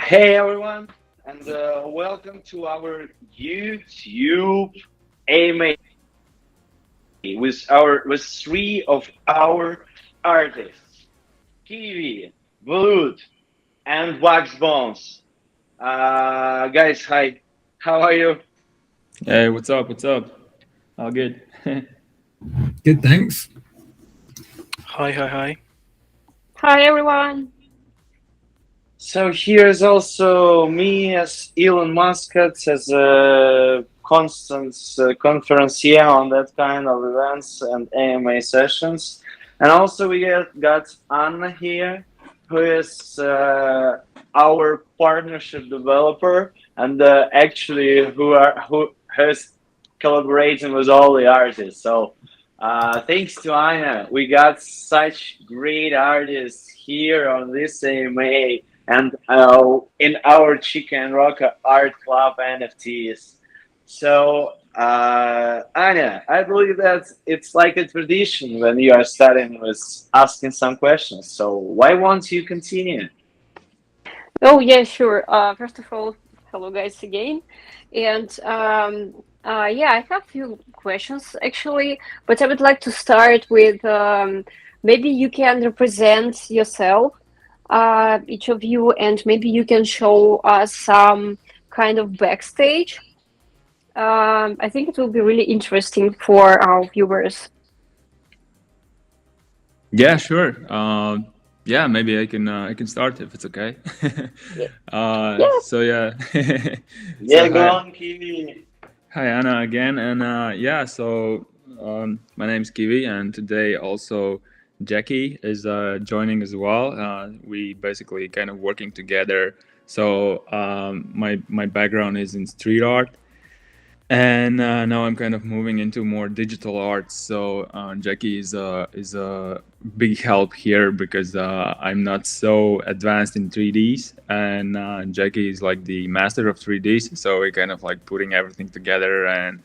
Hey everyone, and welcome to our YouTube AMA with three of our artists, KIWIE, VOLLUT, and WAXBONES. Guys, hi. How are you? Hey, what's up? What's up? All good. Good, thanks. Hi, hi, hi. Hi everyone. So here's also me as Elon Musk as a constant conferencier on that kind of events and AMA sessions. And also we got Anna here, who is our partnership developer and actually who has collaborating with all the artists. So thanks to Anna, we got such great artists here on this AMA and in our Chiko and Roko Art Club NFTs. So, Anya, I believe that it's like a tradition when you are starting with asking some questions. So, why won't you continue? Oh yeah, sure. First of all, hello guys again. And yeah, I have a few questions actually, but I would like to start with maybe you can represent yourself, each of you, and maybe you can show us some kind of backstage. I think it will be really interesting for our viewers. Yeah, sure. Yeah, maybe I can start if it's okay. Yeah. Yeah. So yeah. So Yeah, go hi, on, Kiwi. hi Anna again, and yeah. So my name's Kiwi, and today also Jackie is joining as well. We basically kind of working together. So my background is in street art, and now I'm kind of moving into more digital art. So Jackie is a big help here because I'm not so advanced in 3Ds, and Jackie is like the master of 3Ds. So we're kind of like putting everything together and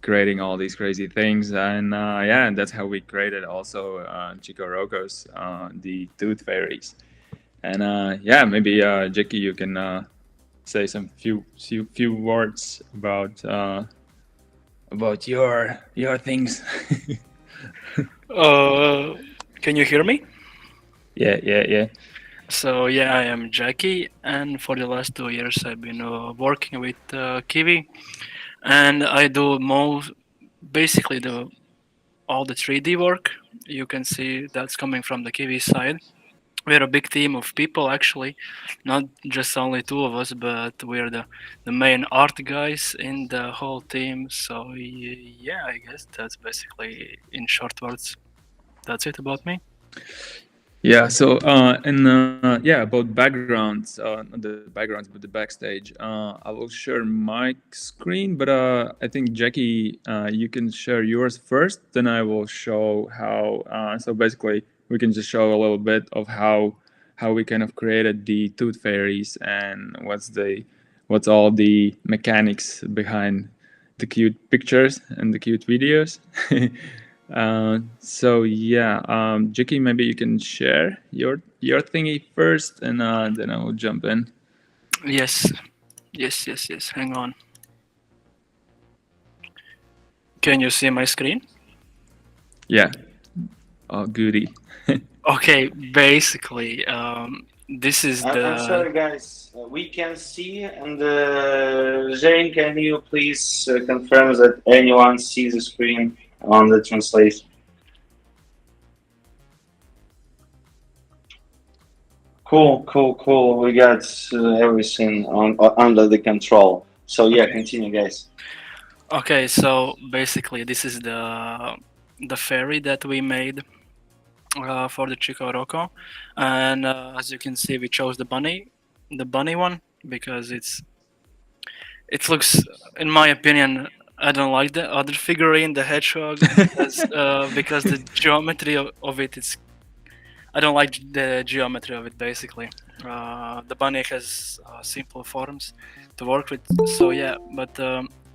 creating all these crazy things, and yeah, and that's how we created also Chiko Roko's the Tooth Fairies. And yeah, maybe Jackie, you can say some few words about your things. Uh, can you hear me? Yeah. So yeah, I am Jackie, and for the last 2 years, I've been working with Kiwi, and I do basically the all the 3D work. You can see that's coming from the Kiwi side. We're a big team of people actually, not just only two of us, but we're the main art guys in the whole team. So yeah, I guess that's basically in short words. That's it about me. Yeah. So and yeah, about backgrounds, not the backgrounds, but the backstage. I will share my screen, but I think Jackie, you can share yours first. Then I will show how. So basically, we can just show a little bit of how we kind of created the tooth fairies and what's all the mechanics behind the cute pictures and the cute videos. So yeah, Jackie, maybe you can share your thingy first, and then I will jump in. Yes, yes. Hang on. Can you see my screen? Yeah. Oh, goody. Okay, basically, this is I'm the sorry, guys. We can see, and Jane, can you please confirm that anyone sees the screen on the translation? Cool. We got everything under the control. So yeah, okay. continue, guys. Okay, so basically, this is the fairy that we made for the Chico Roko, and as you can see, we chose the bunny one because it looks, in my opinion, I don't like the other figurine, the hedgehog, because the geometry of it is. I don't like the geometry of it. Basically, the bunny has simple forms to work with. So yeah, but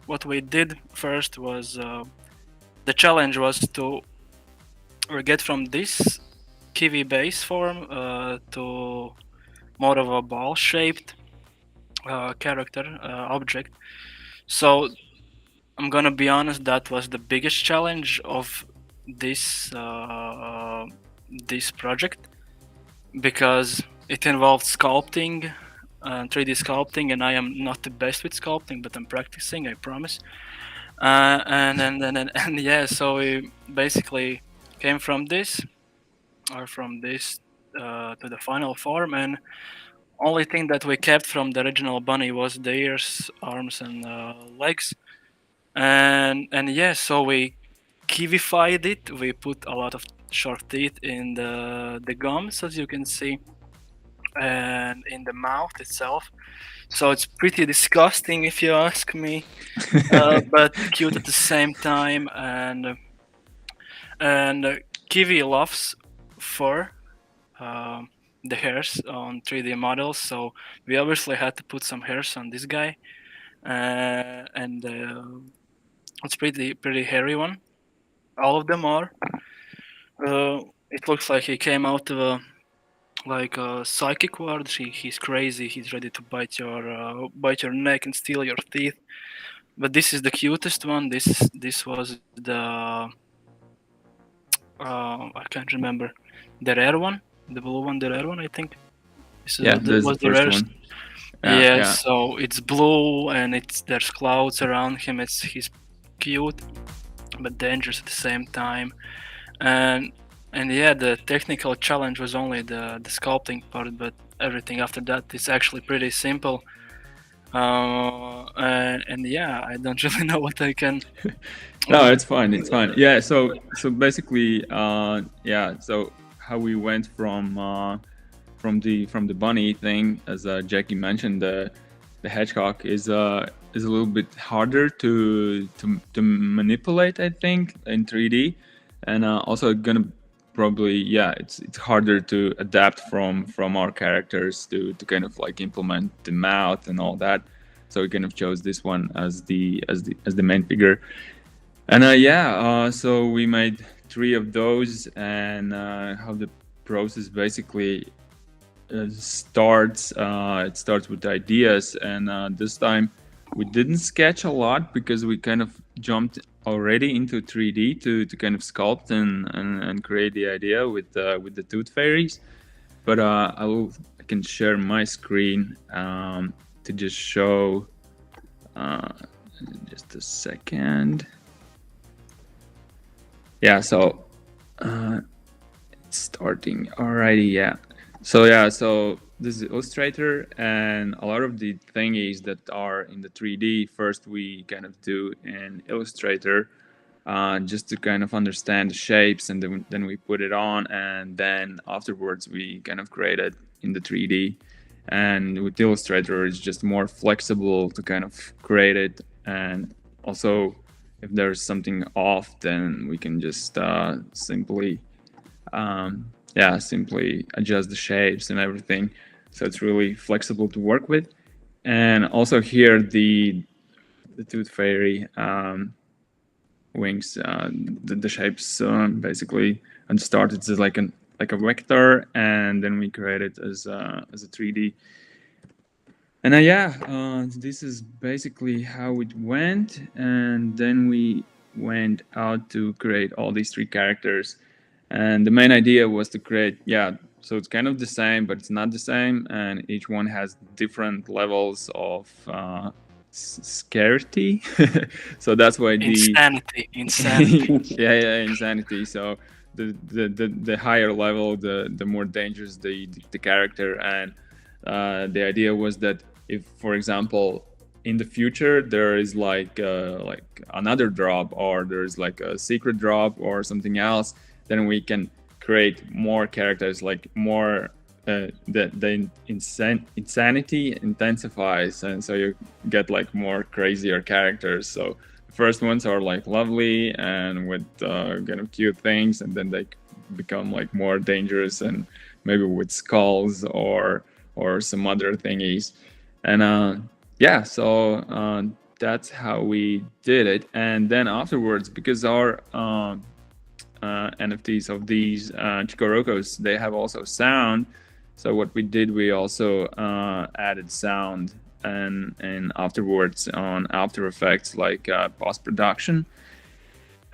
what we did first was the challenge was to get from this kiwi base form to more of a ball shaped. character object. So I'm gonna be honest, that was the biggest challenge of this this project, because it involved sculpting, 3D sculpting, and I am not the best with sculpting, but I'm practicing, I promise. And yeah, so we basically came from this to the final form, and only thing that we kept from the original bunny was the ears, arms, and legs. And yeah, so we kiwified it. We put a lot of shark teeth in the gums, as you can see, and in the mouth itself. So it's pretty disgusting, if you ask me, but cute at the same time. And Kiwi loves fur, the hairs on 3D models. So we obviously had to put some hairs on this guy, and it's pretty hairy one. All of them are. It looks like he came out of a psychic ward. He's crazy. He's ready to bite your neck and steal your teeth. But this is the cutest one. This was the I can't remember, the rare one, the blue one, the rare one. I think this Yeah, that's was the the first rarest. one. Yeah, so it's blue and there's clouds around him. He's cute but dangerous at the same time. And yeah, the technical challenge was only the sculpting part, but everything after that is actually pretty simple. And yeah, I don't really know what I can. No, it's fine. It's fine. Yeah. So basically, yeah. So how we went from the bunny thing, as Jackie mentioned, the hedgehog is a little bit harder to manipulate, I think, in 3D, and also gonna probably, yeah, it's harder to adapt from our characters to kind of like implement the mouth and all that. So we kind of chose this one as the main figure. And yeah, so we made 3 of those, and how the process basically starts. It starts with ideas, and this time we didn't sketch a lot because we kind of jumped already into 3D to kind of sculpt and create the idea with the tooth fairies. But I can share my screen to just show. Just a second. Yeah, so it's starting already. Yeah, so this is Illustrator, and a lot of the thingies that are in the 3D first we kind of do in Illustrator, just to kind of understand the shapes, and then we put it on, and then afterwards we kind of create it in the 3D. And with Illustrator, it's just more flexible to kind of create it, and also if there's something off, then we can just simply adjust the shapes and everything. So it's really flexible to work with. And also here the tooth fairy wings, the shapes basically, and start it's like a vector, and then we create it as a 3D. And this is basically how it went. And then we went out to create all these 3 characters. And the main idea was to create, so it's kind of the same, but it's not the same. And each one has different levels of scarcity. So that's why insanity. Insanity. So the higher level, the more dangerous the character. And the idea was that if, for example, in the future there is like another drop, or there's like a secret drop or something else, then we can create more characters, like more the insanity intensifies, and so you get like more crazier characters. So the first ones are like lovely and with kind of cute things, and then they become like more dangerous and maybe with skulls or some other thingies. And that's how we did it. And then afterwards, because our NFTs of these Chiko Rokos, they have also sound. So what we did, we also added sound and afterwards on After Effects, like post-production.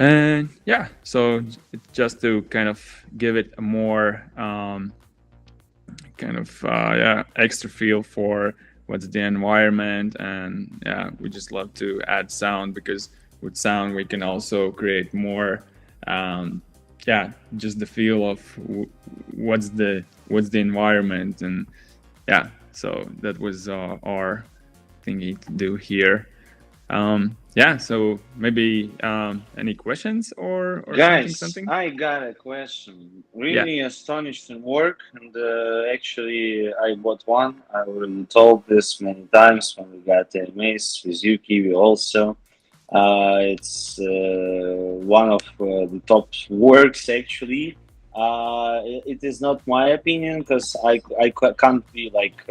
And yeah, so just to kind of give it a more kind of extra feel for what's the environment. And yeah, we just love to add sound, because with sound we can also create more just the feel of what's the environment. And yeah, so that was our thingy to do here. So maybe any questions or Guys, something? I got a question. Really astonished in work, and actually, I bought one. I already told this many times when we got the AMAs with you, KIWIE, also. It's one of the top works, actually. It is not my opinion, because I can't be like,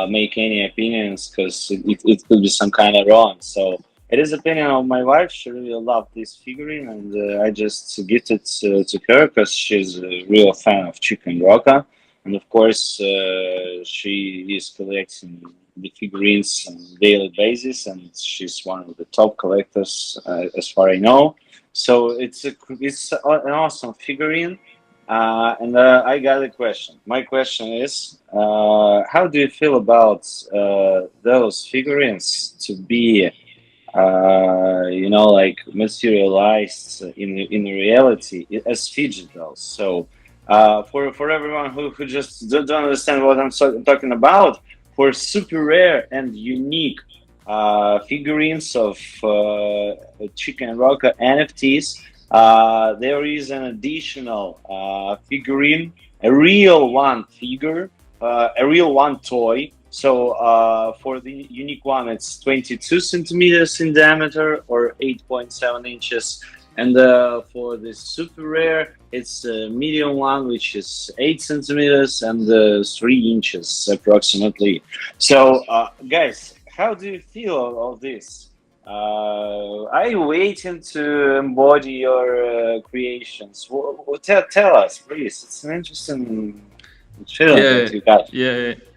make any opinions, because it could be some kind of wrong. So it is opinion of my wife. She really loved this figurine, and I just gifted to her because she's a real fan of Chiko and Roko. And of course, she is collecting the figurines on a daily basis, and she's one of the top collectors, as far I know. So it's an awesome figurine. And I got a question. My question is, how do you feel about those figurines to be, like materialized in reality as digitals? So, for everyone who just don't understand what I'm talking about, for super rare and unique figurines of Chiko and Roko NFTs, there is an additional figurine, a real one figure, a real one toy. So for the unique one, it's 22 centimeters in diameter or 8.7 inches. And for the super rare, it's a medium one, which is 8 centimeters and 3 inches approximately. So, guys, how do you feel of this? Are you waiting to embody your creations? Tell us, please. It's an interesting feeling that you got.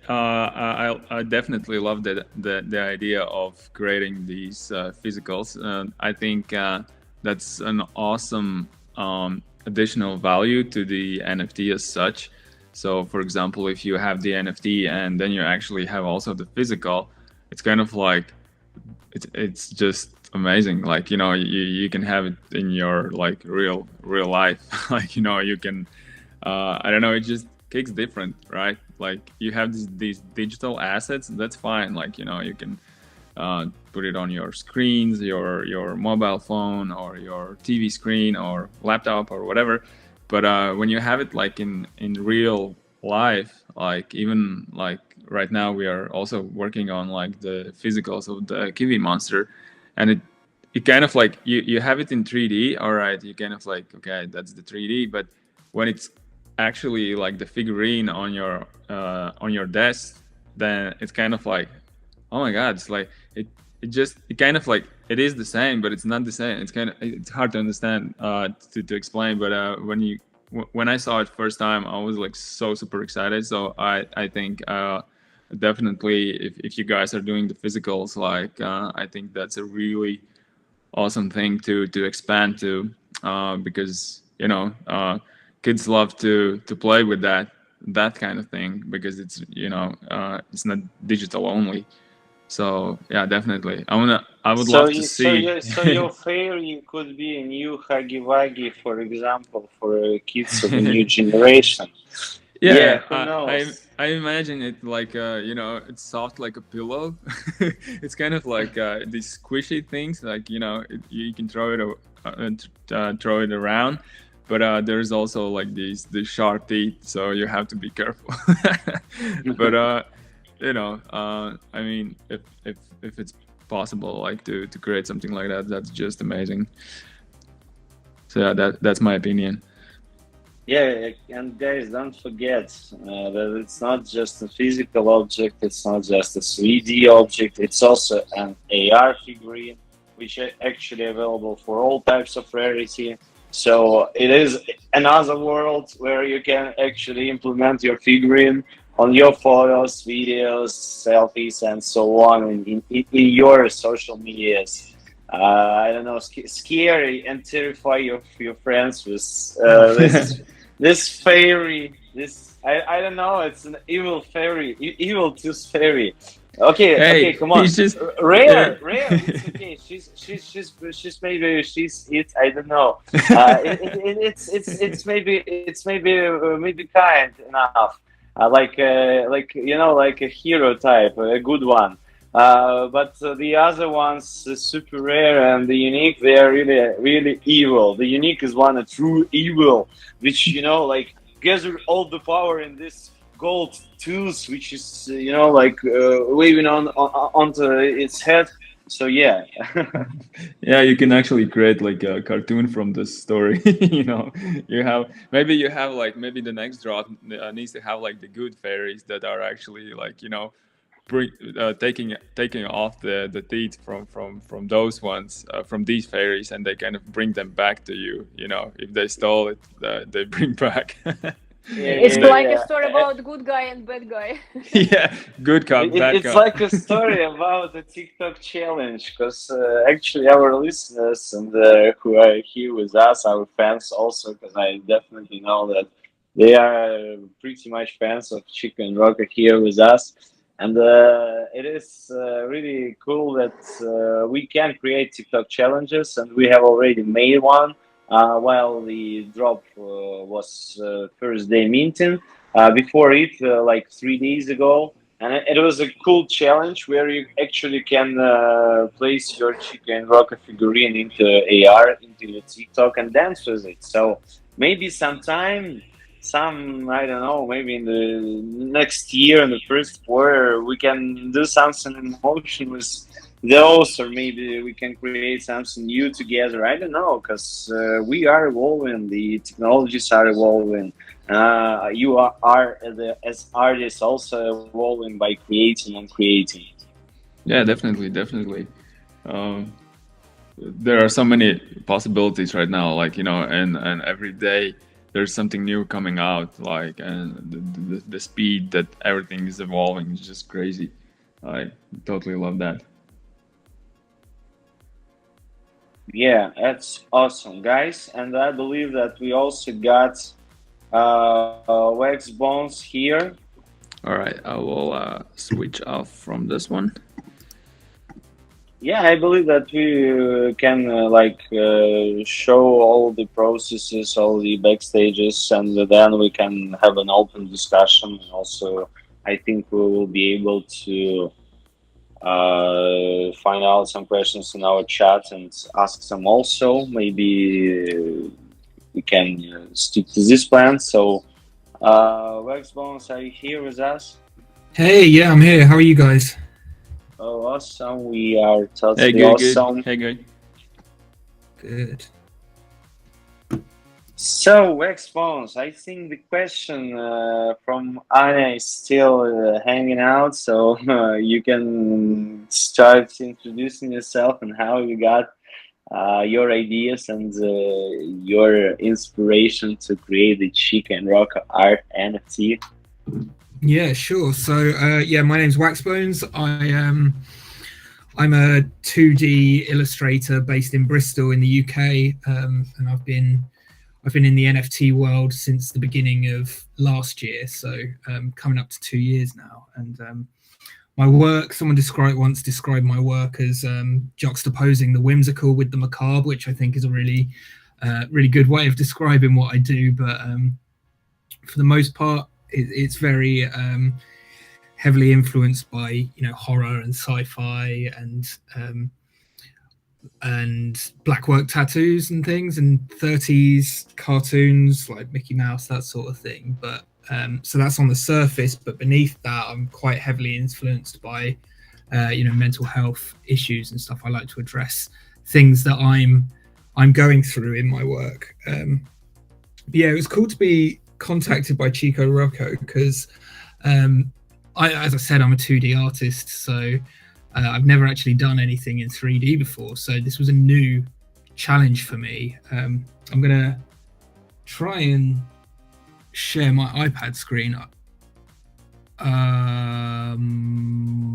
I definitely love the idea of creating these physicals. I think that's an awesome additional value to the NFT as such. So, for example, if you have the NFT and then you actually have also the physical, it's kind of like it's just amazing. Like, you can have it in your like real life. Like, you can I don't know, it just kicks different, right? Like, you have these digital assets, that's fine. Like, you can put it on your screens, your mobile phone or your TV screen or laptop or whatever. But when you have it like in real life, like even like right now we are also working on like the physicals of the KIWIE monster, and it kind of like you have it in 3D. All right, you kind of like, okay, that's the 3D, but when it's actually like the figurine on your desk, then it's kind of like, oh my god, it's like it kind of like it is the same, but it's not the same. It's hard to understand to explain. But when I saw it first time, I was like so super excited. So I think definitely if you guys are doing the physicals, like I think that's a really awesome thing to expand to, because kids love to play with that kind of thing, because it's it's not digital only. So yeah, definitely. I would love to see. So your fairy could be a new Huggy Wuggy, for example, for kids of the new generation. Yeah, Who knows? I imagine it like it's soft like a pillow. It's kind of like these squishy things, like you can throw it around, but there's also like these sharp teeth, so you have to be careful. But I mean, if it's possible, like to create something like that, that's just amazing. So yeah, that's my opinion. Yeah, and guys, don't forget that it's not just a physical object, it's not just a 3D object, it's also an AR figurine, which is actually available for all types of rarity. So it is another world where you can actually implement your figurine on your photos, videos, selfies, and so on in your social medias. I don't know, scary and terrify your friends with this fairy. This I don't know. It's an evil fairy, evil tooth fairy. Okay, Hey, okay, come on. he's just Rare. It's okay. She's maybe she's it. I don't know. It's maybe kind enough. Like you know, like a hero type, a good one. But the other ones, the super rare and the unique, they are really evil. The unique is one a true evil, which you know, like gather all the power in this gold tooth, which is you know like waving on onto its head. So yeah. Yeah, you can actually create like a cartoon from this story. You know, you have like maybe the next drop needs to have like the good fairies that are actually like, you know, taking off the teeth from those ones, from these fairies, and they kind of bring them back to you. You know, if they stole it, they bring back. It's Yeah, like a yeah. story about good guy and bad guy. Yeah, good cop, bad It's cop. like a story about the TikTok challenge, because actually our listeners and who are here with us, our fans also, because I definitely know that they are pretty much fans of Chiko and Roko here with us. And it is really cool that we can create TikTok challenges, and we have already made one while the drop was first day minting. Before it, like 3 days ago, and it was a cool challenge where you actually can place your Chica and Rocka figurine into AR, into your TikTok, and dance with it. So maybe sometime, I don't know, maybe in the next year, in the first quarter, we can do something in motion with those, or maybe we can create something new together. I don't know, because we are evolving, the technologies are evolving. You are as artists also evolving by creating and creating. Yeah, definitely. Um, there are so many possibilities right now, like, you know, and every day there's something new coming out, like, and the speed that everything is evolving is just crazy. I totally love that. Yeah, that's awesome, guys. And I believe that we also got WAXBONES here. All right, I will switch off from this one. Yeah, I believe that we can show all the processes, all the backstages, and then we can have an open discussion. Also, I think we will be able to find out some questions in our chat and ask them also. Maybe we can stick to this plan. So, WAXBONES, are you here with us? Hey, yeah, I'm here. How are you guys? Oh, awesome. We are totally Hey, good, awesome. good. Hey, good. Good. So, WAXBONES, I think the question from Anya is still hanging out. So, you can start introducing yourself and how you got your ideas and your inspiration to create the Chiko and Roko art NFT. Yeah, sure. So, yeah, my name's WAXBONES. I'm a 2D illustrator based in Bristol in the UK, and I've been in the NFT world since the beginning of last year, so coming up to 2 years now. And my work, someone once described my work as juxtaposing the whimsical with the macabre, which I think is a really good way of describing what I do. But for the most part, it's very heavily influenced by, you know, horror and sci-fi and black work tattoos and things, and 30s cartoons like Mickey Mouse, that sort of thing. But so that's on the surface, but beneath that, I'm quite heavily influenced by you know, mental health issues and stuff. I like to address things that I'm going through in my work. Yeah, it was cool to be contacted by Chiko Roko because as I said, I'm a 2D artist, so I've never actually done anything in 3D before, so this was a new challenge for me. I'm gonna try and share my iPad screen.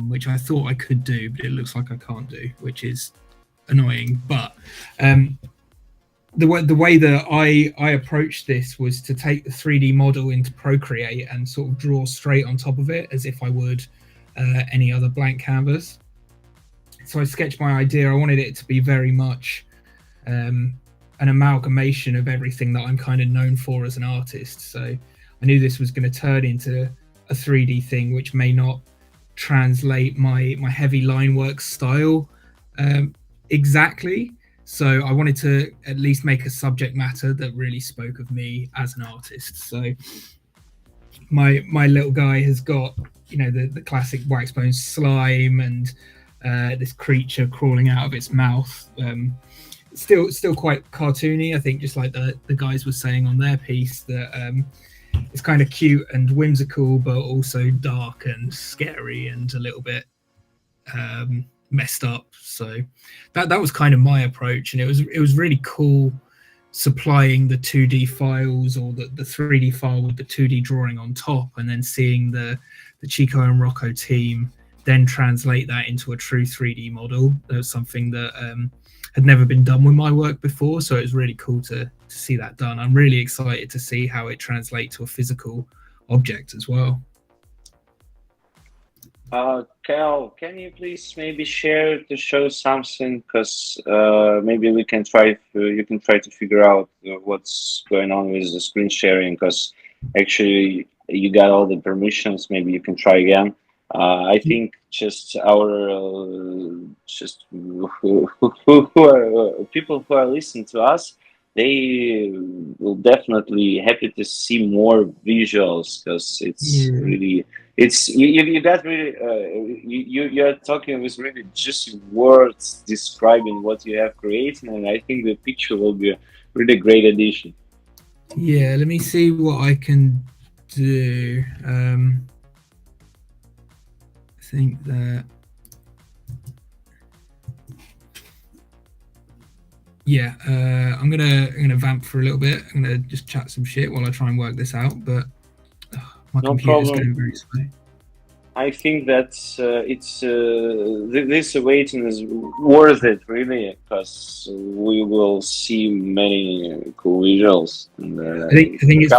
which I thought I could do, but it looks like I can't do, which is annoying. But the way that I approached this was to take the 3D model into Procreate and sort of draw straight on top of it as if I would any other blank canvas. So I sketched my idea. I wanted it to be very much an amalgamation of everything that I'm kind of known for as an artist. So I knew this was going to turn into a 3D thing, which may not translate my heavy line work style exactly. So I wanted to at least make a subject matter that really spoke of me as an artist. So my little guy has got, you know, the classic WAXBONES slime and this creature crawling out of its mouth. Still quite cartoony, I think, just like the guys were saying on their piece, that it's kind of cute and whimsical, but also dark and scary and a little bit messed up. So that was kind of my approach, and it was really cool supplying the 2D files or the 3D file with the 2D drawing on top, and then seeing the Chiko and Roko team then translate that into a true 3D model. That was something that had never been done with my work before, so it was really cool to see that done. I'm really excited to see how it translates to a physical object as well. Cal, can you please maybe share to show something, because maybe you can try to figure out what's going on with the screen sharing, because actually you got all the permissions. Maybe you can try again. I think just our people who are listening to us, they will definitely happy to see more visuals, because it's really, it's you got really you're talking with really juicy words describing what you have created, and I think the picture will be a really great addition. Yeah, let me see what I can do. I think that, yeah, I'm gonna vamp for a little bit. I'm gonna just chat some shit while I try and work this out, but my computer's going very slow. I think that this waiting is worth it, really, because we will see many cool visuals in I think it's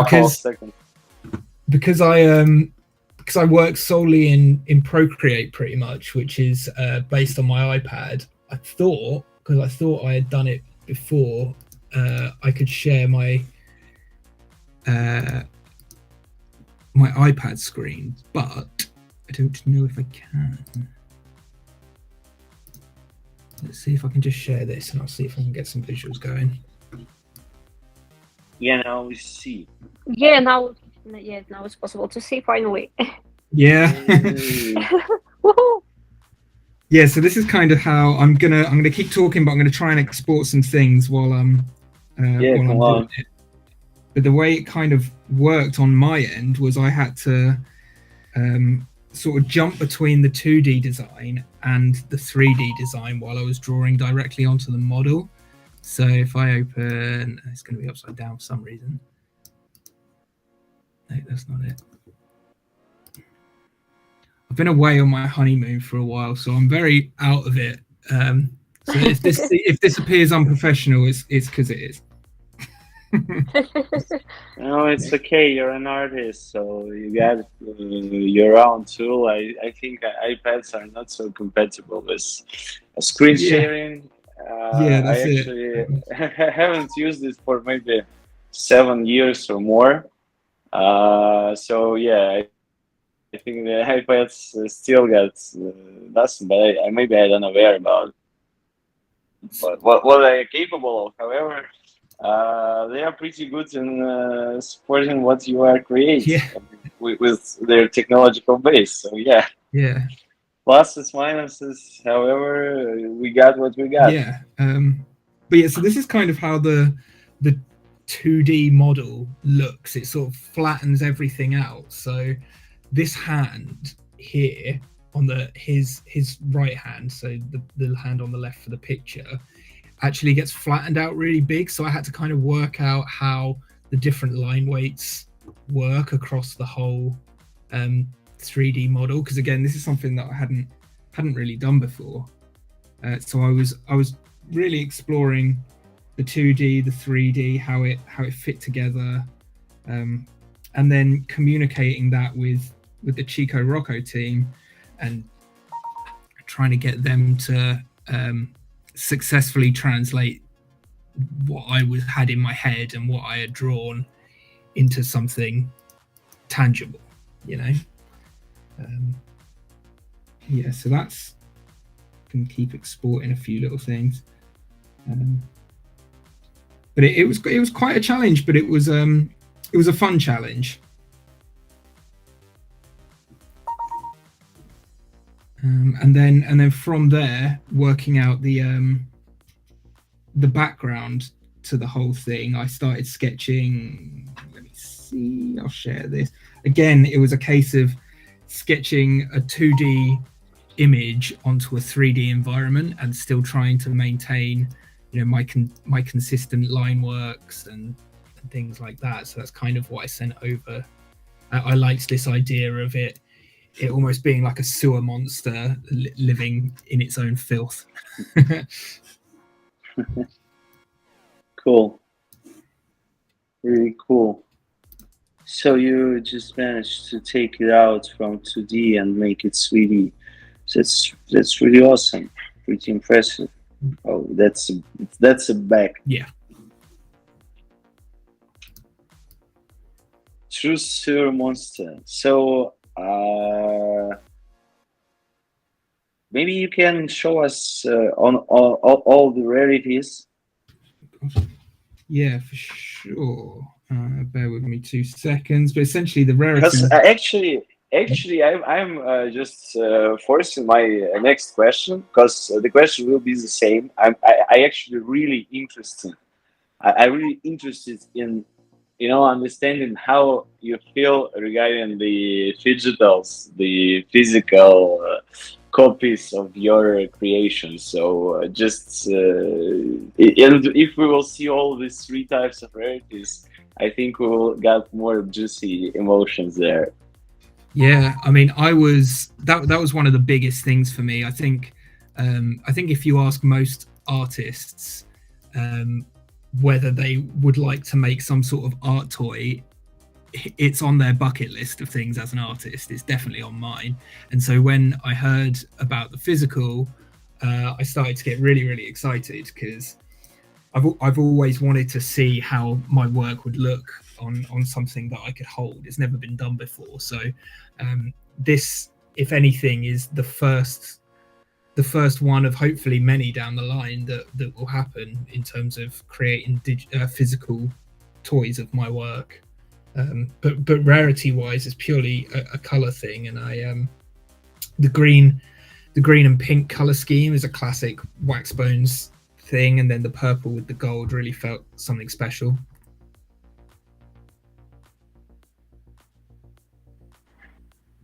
because I work solely in Procreate pretty much, which is based on my iPad. Because I thought I had done it before, I could share my my iPad screen, but I don't know if I can. Let's see if I can just share this, and I'll see if I can get some visuals going. Yeah, now we see. Yeah, now it's possible to see finally. Yeah. Woohoo! Yeah, so this is kind of how I'm gonna keep talking, but I'm gonna try and export some things while I'm doing it. But the way it kind of worked on my end was I had to sort of jump between the 2D design and the 3D design while I was drawing directly onto the model. So if I open, it's going to be upside down for some reason. No, that's not it. I've been away on my honeymoon for a while, so I'm very out of it. So if this appears unprofessional, it's because it is. No, it's okay. You're an artist, so you got your own tool. I think iPads are not so compatible with screen sharing. Yeah, that's I actually haven't used it for maybe 7 years or more. So yeah, I think the iPads still got nothing, but maybe I don't know where about. But what they are capable of, however. They are pretty good in supporting what you are creating with their technological base. So yeah. Pluses, minuses. However, we got what we got. Yeah. But yeah, so this is kind of how the 2D model looks. It sort of flattens everything out. So this hand here on his right hand, so the hand on the left for the picture, actually gets flattened out really big. So I had to kind of work out how the different line weights work across the whole 3D model, because again, this is something that I hadn't really done before. So I was really exploring the 2D, the 3D, how it fit together, and then communicating that with the Chiko Roko team, and trying to get them to successfully translate what I had in my head and what I had drawn into something tangible, you know. Yeah, so that's, can keep exporting a few little things, but it was quite a challenge, but it was a fun challenge. And then from there, working out the background to the whole thing, I started sketching. Let me see, I'll share this. Again, it was a case of sketching a 2D image onto a 3D environment and still trying to maintain, you know, my consistent line works and things like that. So that's kind of what I sent over. I liked this idea of it almost being like a sewer monster living in its own filth. Cool. Really cool. So you just managed to take it out from 2D and make it 3D. That's really awesome. Pretty impressive. Oh, that's a back. Yeah. True sewer monster. So maybe you can show us on all the rarities. Yeah, for sure. Bear with me 2 seconds. But essentially, the rarity. Because actually, I'm just forcing my next question, because the question will be the same. I actually really interested. I'm really interested in, you know, understanding how you feel regarding the digitals, the physical copies of your creations. So just if we will see all these 3 types of rarities, I think we will get more juicy emotions there. Yeah, I mean, that was one of the biggest things for me. I think if you ask most artists whether they would like to make some sort of art toy, it's on their bucket list of things as an artist. It's definitely on mine. And so when I heard about the physical, I started to get really, really excited, because I've always wanted to see how my work would look on something that I could hold. It's never been done before. So this, if anything, is the first one of hopefully many down the line that will happen in terms of creating physical toys of my work. But rarity wise, it's purely a color thing, and the green and pink color scheme is a classic WAXBONES thing, and then the purple with the gold really felt something special.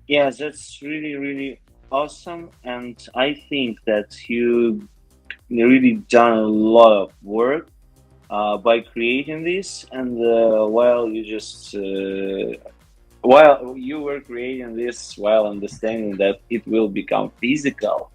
Yeah, that's really, really awesome, and I think that you really done a lot of work by creating this, and while you were creating this, while understanding that it will become physical.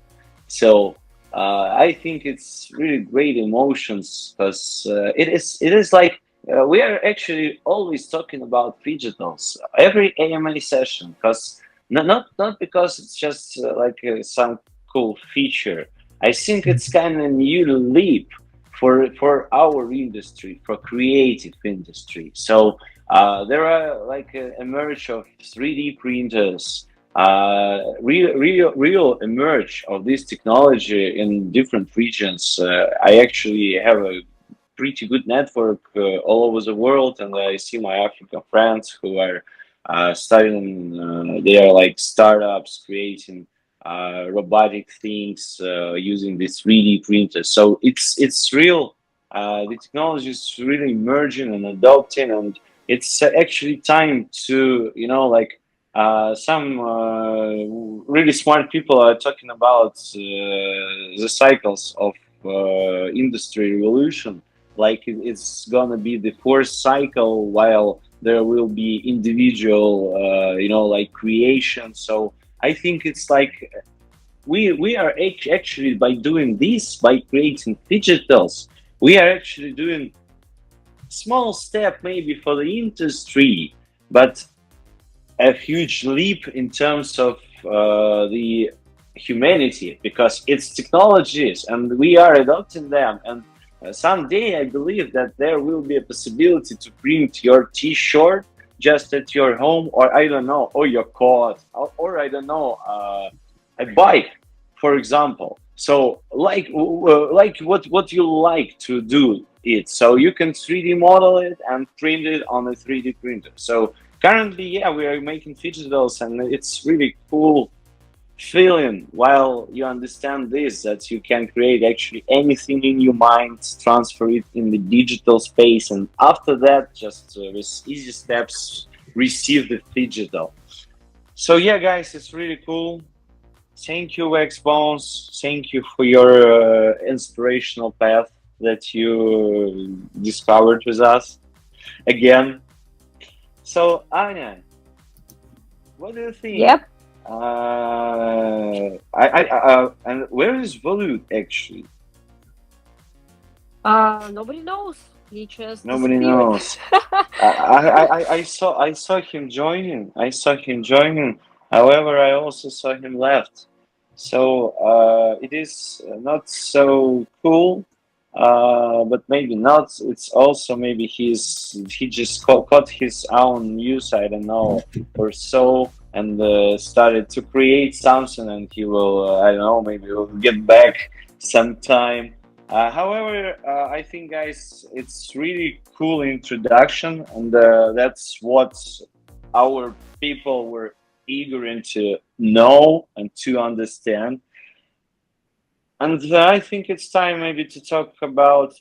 So I think it's really great emotions, because it is like we are actually always talking about digitals every AMA session, because not because it's just like some cool feature. I think it's kind of new leap for our industry, for creative industry. So there are like a merge of 3D printers, real emerge of this technology in different regions. I actually have a pretty good network all over the world, and I see my African friends who are studying. They are like startups creating robotic things using this 3D printer. So it's real. The technology is really emerging and adopting, and it's actually time to, you know, like some really smart people are talking about the cycles of industry revolution. Like it's gonna be the 4th cycle, while there will be individual, like creation. So I think it's like we are actually, by doing this, by creating digitals, we are actually doing small step maybe for the industry, but a huge leap in terms of the humanity, because it's technologies and we are adopting them. And someday I believe that there will be a possibility to print your t-shirt just at your home, or I don't know, or your car, or I don't know, a bike, for example. So like what you like to do it, so you can 3D model it and print it on a 3D printer. So currently, yeah, we are making digitals, and it's really cool feeling while you understand this, that you can create actually anything in your mind, transfer it in the digital space, and after that, just with easy steps, receive the digital. So yeah, guys, it's really cool. Thank you, WAXBONES. Thank you for your inspirational path that you discovered with us again. So, Anya, what do you think? Yep. And where is VOLLUT actually? Nobody knows. He just Nobody disappeared. knows. I saw him joining. I saw him joining. However, I also saw him left. So it is not so cool. But maybe not. It's also maybe he just caught his own news, I don't know, or so, and started to create something, and he will, I don't know, maybe will get back sometime. However, I think, guys, it's really cool introduction, and that's what our people were eager to know and to understand. And I think it's time maybe to talk about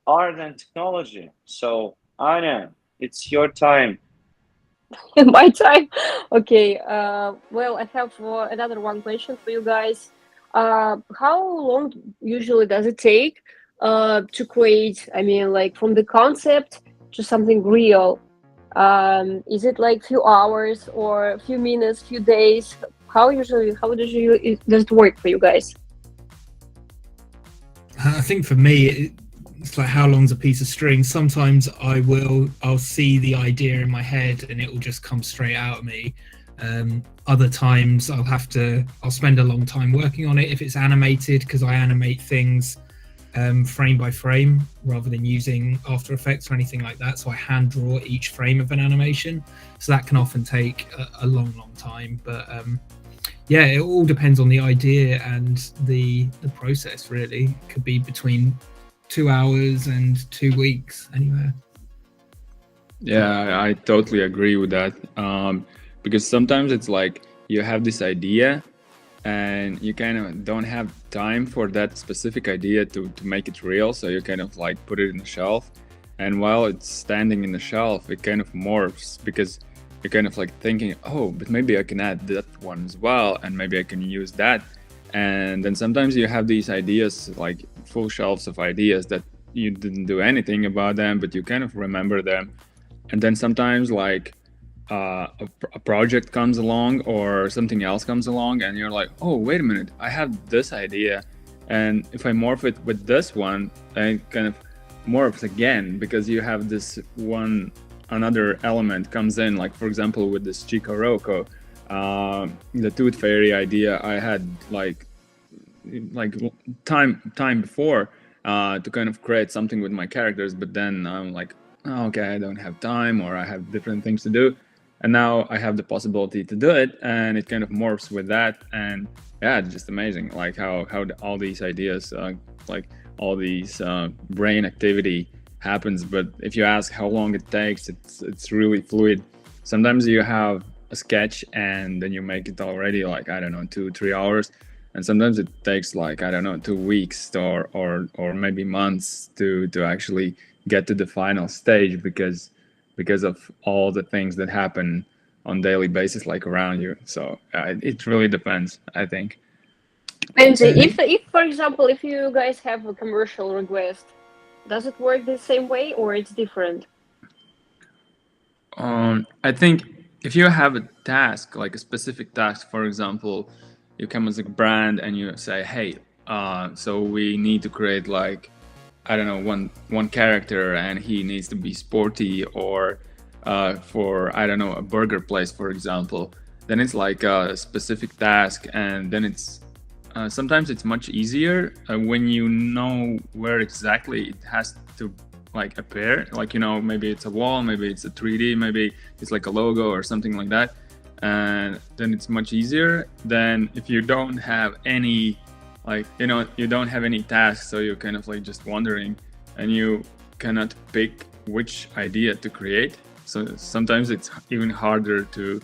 art and technology. So, Anya, it's your time. My time. Okay. Well, I have another one question for you guys. How long usually does it take to create? I mean, like from the concept to something real. Is it like few hours or a few minutes, few days? How does it work for you guys? I think for me, it's like how long's a piece of string. Sometimes I'll see the idea in my head and it will just come straight out of me. Other times I'll spend a long time working on it if it's animated, because I animate things frame by frame rather than using After Effects or anything like that. So I hand draw each frame of an animation. So that can often take a long time. But yeah, it all depends on the idea and the process, really. It could be between 2 hours and 2 weeks, anywhere. Yeah, I totally agree with that. Because sometimes it's like you have this idea and you kind of don't have time for that specific idea to make it real. So you kind of like put it in the shelf. And while it's standing in the shelf, it kind of morphs, because you're kind of like thinking, oh, but maybe I can add that one as well, and maybe I can use that. And then sometimes you have these ideas, like full shelves of ideas that you didn't do anything about them, but you kind of remember them. And then sometimes like a project comes along or something else comes along, and you're like, oh, wait a minute, I have this idea. And if I morph it with this one, then it kind of morphs again, because you have this one, another element comes in. Like, for example, with this Chiko Roko, the Tooth Fairy idea, I had like time before to kind of create something with my characters, but then I'm like, oh, okay, I don't have time, or I have different things to do. And now I have the possibility to do it, and it kind of morphs with that. And yeah, it's just amazing, like how all these ideas, like all these brain activity happens. But if you ask how long it takes, it's really fluid. Sometimes you have a sketch and then you make it already like, I don't know, 2-3 hours, and sometimes it takes like, I don't know, 2 weeks or maybe months to actually get to the final stage, because of all the things that happen on daily basis, like around you. So it really depends, I think. And if for example, if you guys have a commercial request, does it work the same way or it's different? I think if you have a task, like a specific task, for example, you come as a brand and you say, hey, so we need to create like, I don't know, one character and he needs to be sporty, or for, I don't know, a burger place, for example, then it's like a specific task, and then it's sometimes it's much easier when you know where exactly it has to like appear, like, you know, maybe it's a wall, maybe it's a 3D, maybe it's like a logo or something like that, and then it's much easier than if you don't have any, like, you know, you don't have any tasks, so you're kind of like just wondering and you cannot pick which idea to create. So sometimes it's even harder to,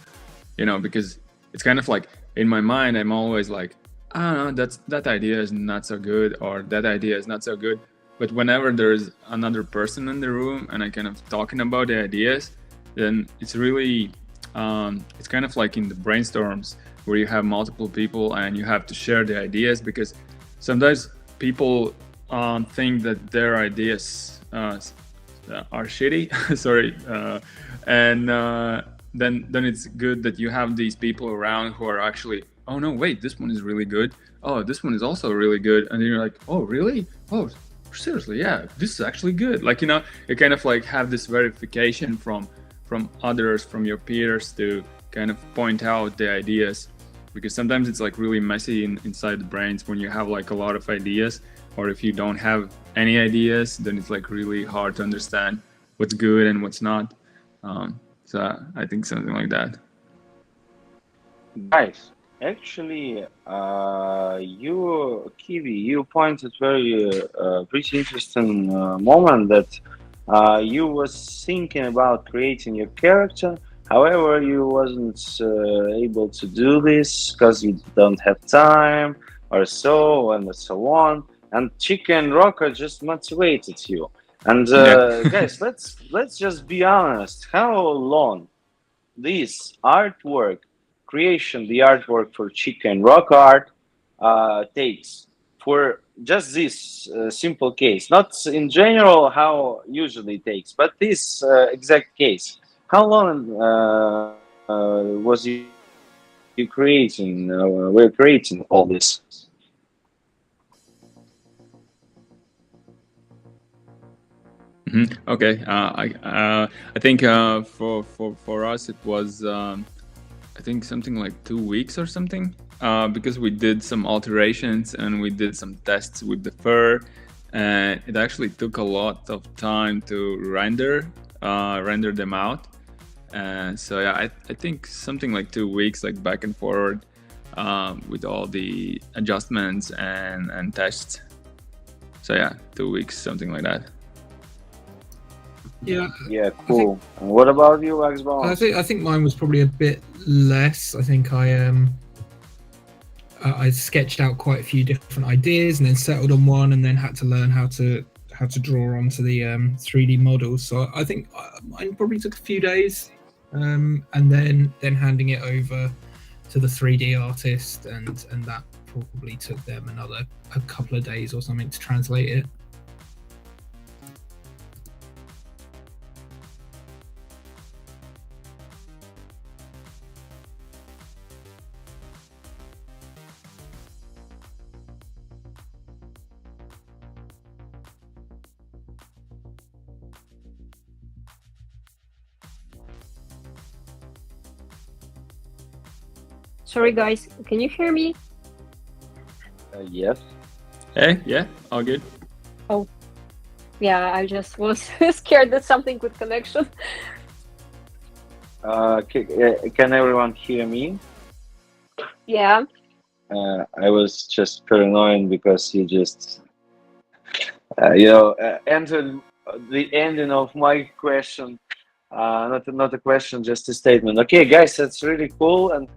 you know, because it's kind of like in my mind I'm always like, I don't know, that idea is not so good, or that idea is not so good. But whenever there's another person in the room and I kind of talking about the ideas, then it's really, it's kind of like in the brainstorms where you have multiple people and you have to share the ideas, because sometimes people think that their ideas are shitty, sorry, and then it's good that you have these people around who are actually, oh no, wait, this one is really good. Oh, this one is also really good. And then you're like, oh, really? Oh, seriously, yeah, this is actually good. Like, you know, you kind of like have this verification from others, from your peers, to kind of point out the ideas, because sometimes it's like really messy inside the brains when you have like a lot of ideas, or if you don't have any ideas, then it's like really hard to understand what's good and what's not. So I think something like that. Guys, actually, you, Kiwi, you pointed very pretty interesting moment that you was thinking about creating your character. However, you wasn't able to do this because you don't have time or so and so on. And Chiko and Roko just motivated you. And guys, let's just be honest. How long this artwork creation, the artwork for Chiko and Roko art takes for just this simple case? Not in general how usually it takes, but this exact case. How long was you creating? We're creating all this. Mm-hmm. Okay, I think for us it was I think something like 2 weeks or something, because we did some alterations and we did some tests with the fur, and it actually took a lot of time to render them out. And so yeah, I think something like 2 weeks, like back and forward, with all the adjustments and tests. So yeah, 2 weeks, something like that. Yeah. Yeah, cool. And what about you, WAXBONES? I think mine was probably a bit less. I think I sketched out quite a few different ideas and then settled on one, and then had to learn how to draw onto the 3D models. So I think mine probably took a few days, and then handing it over to the 3D artist, and that probably took them a couple of days or something to translate it. Sorry, guys, can you hear me? Yes. Hey, yeah, all good. Oh, yeah, I just was scared that something with connection. Can everyone hear me? Yeah. I was just paranoid because you just, entered the ending of my question. Not a question, just a statement. Okay, guys, that's really cool, and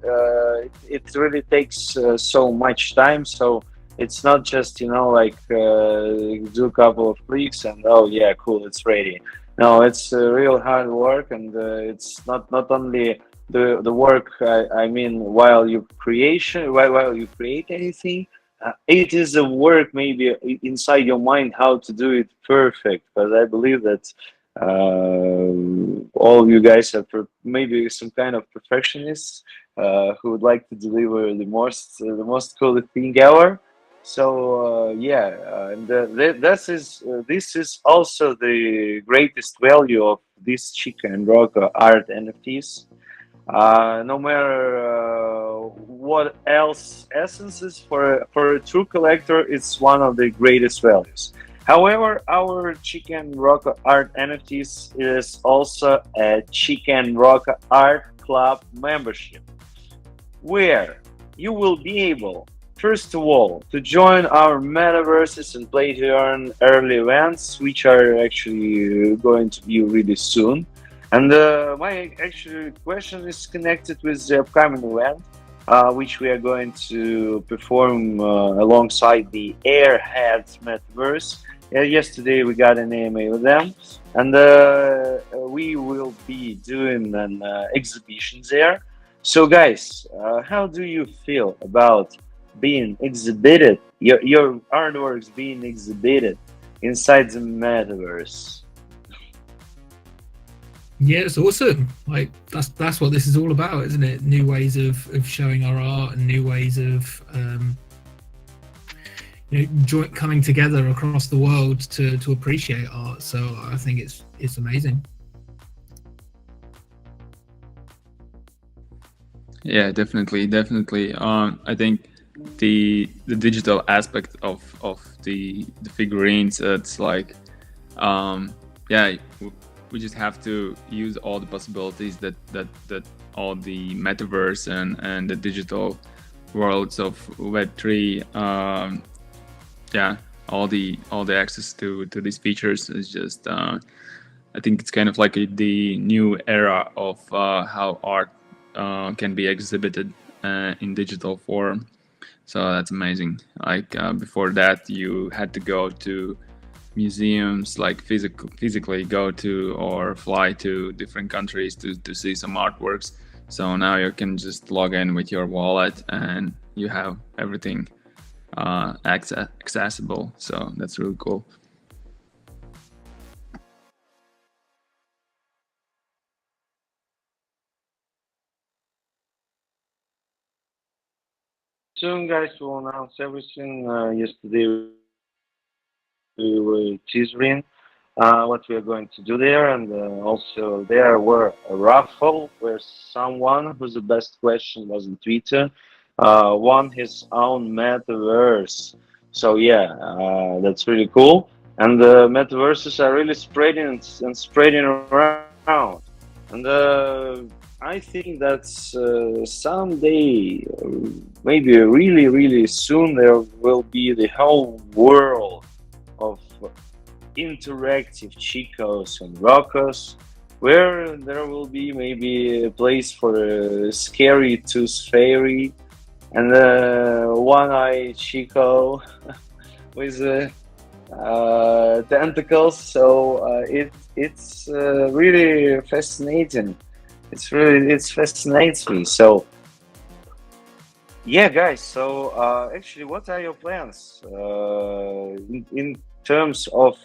it really takes so much time. So it's not just like do a couple of clicks and oh yeah, cool, it's ready. No, it's real hard work, and it's not only the work. I mean, while you create anything, it is a work maybe inside your mind how to do it perfect. Because I believe that All of you guys are maybe some kind of perfectionists who would like to deliver the most cool thing ever. So yeah, and this is also the greatest value of this Chiko and Roko art NFTs. No matter what else essences for a true collector, it's one of the greatest values. However, our Chicken Rock Art NFTs is also a Chicken Rock Art Club membership, where you will be able, first of all, to join our metaverses and play to earn early events, which are actually going to be really soon. And my actual question is connected with the upcoming event, which we are going to perform alongside the Airhead Metaverse. Yesterday we got an AMA with them, and we will be doing an exhibition there. So, guys, how do you feel about being exhibited, your artworks being exhibited inside the metaverse? Yeah, it's awesome. Like that's what this is all about, isn't it? New ways of showing our art and new ways of coming together across the world to appreciate art. So I think it's amazing. Yeah, definitely. I think the digital aspect of the figurines, it's like yeah, we just have to use all the possibilities that all the metaverse and the digital worlds of Web3 yeah, all the access to these features is just I think it's kind of like the new era of how art can be exhibited in digital form. So that's amazing. Like before that, you had to go to museums, like physically go to or fly to different countries to see some artworks. So now you can just log in with your wallet and you have everything accessible. So that's really cool. Soon, guys, we'll announce everything. Yesterday we were teasing what we are going to do there, and also there were a raffle where someone who's the best question was on Twitter won his own metaverse. So yeah, that's really cool, and the metaverses are really spreading and spreading around, and I think that someday, maybe really soon, there will be the whole world of interactive Chikos and Rokos, where there will be maybe a place for a scary tooth fairy and one-eyed Chiko with tentacles. So it's really fascinating. It fascinates me. So yeah, guys. So actually, what are your plans in terms of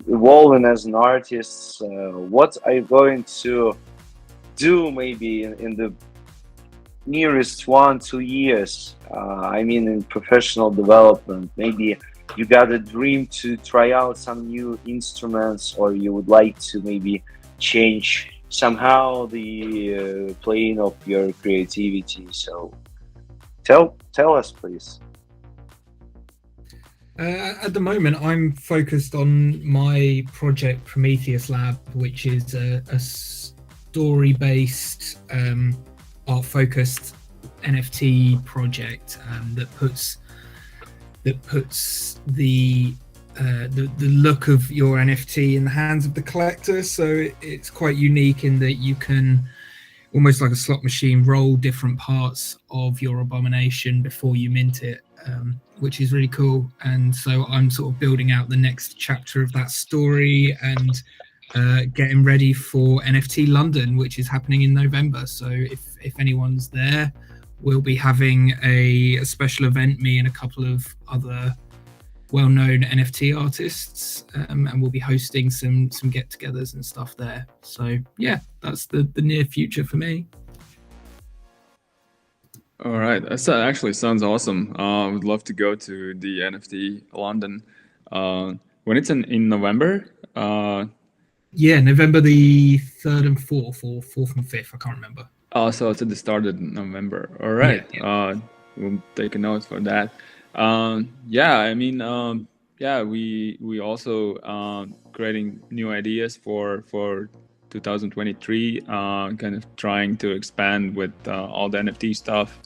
evolving as an artist? What are you going to do maybe in the nearest 1-2 years? I mean, in professional development, maybe you got a dream to try out some new instruments, or you would like to maybe change somehow the plane of your creativity. So tell us, please. At the moment, I'm focused on my project Prometheus Lab, which is a story-based, art-focused NFT project that puts the look of your NFT in the hands of the collector. So it's quite unique in that you can, almost like a slot machine, roll different parts of your abomination before you mint it, which is really cool. And so I'm sort of building out the next chapter of that story and getting ready for NFT London, which is happening in November. So if anyone's there, we'll be having a special event, me and a couple of other well-known NFT artists, and we'll be hosting some get-togethers and stuff there. So yeah, that's the near future for me. All right, that actually sounds awesome. I would love to go to the NFT London when it's in November. Yeah, November the 3rd and 4th, or 4th and 5th. I can't remember. Oh, so it's at the start of November. All right. Yeah. We'll take a note for that. Yeah, I mean, yeah, we also creating new ideas for 2023. Kind of trying to expand with all the NFT stuff.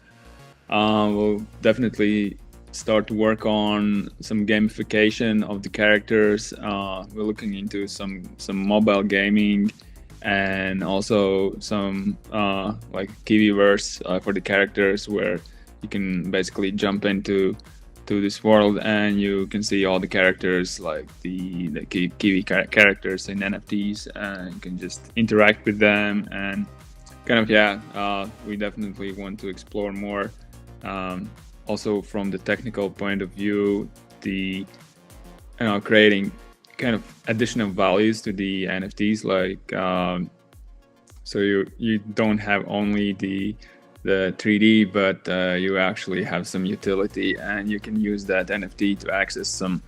We'll definitely start to work on some gamification of the characters. We're looking into some mobile gaming, and also some like KIWIEverse for the characters, where you can basically jump into this world and you can see all the characters, like the KIWIE characters in NFTs, and you can just interact with them. And kind of, yeah, we definitely want to explore more. Also from the technical point of view, the creating kind of additional values to the NFTs, like so you don't have only the 3D, but you actually have some utility, and you can use that NFT to access some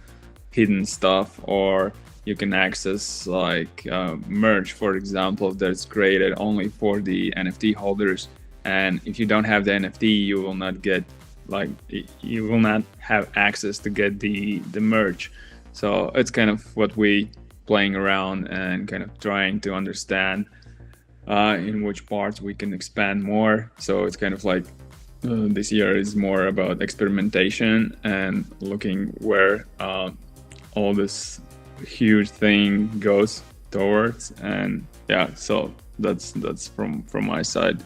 hidden stuff, or you can access like merch, for example, that's created only for the NFT holders. And if you don't have the NFT, you will not get, like, you will not have access to get the merch. So it's kind of what we playing around and kind of trying to understand in which parts we can expand more. So it's kind of like this year is more about experimentation and looking where all this huge thing goes towards. And yeah, so that's from my side.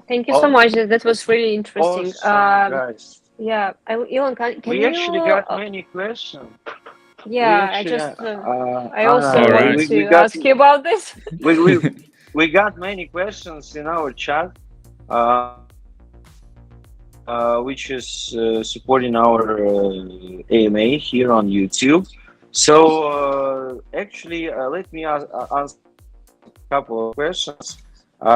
Thank you so much. That was really interesting. Awesome, guys. Yeah, Elon, can We you? actually got many questions. Yeah, actually, I also Alright. want to ask you about this. we got many questions in our chat, which is supporting our AMA here on YouTube. So actually, let me answer a couple of questions.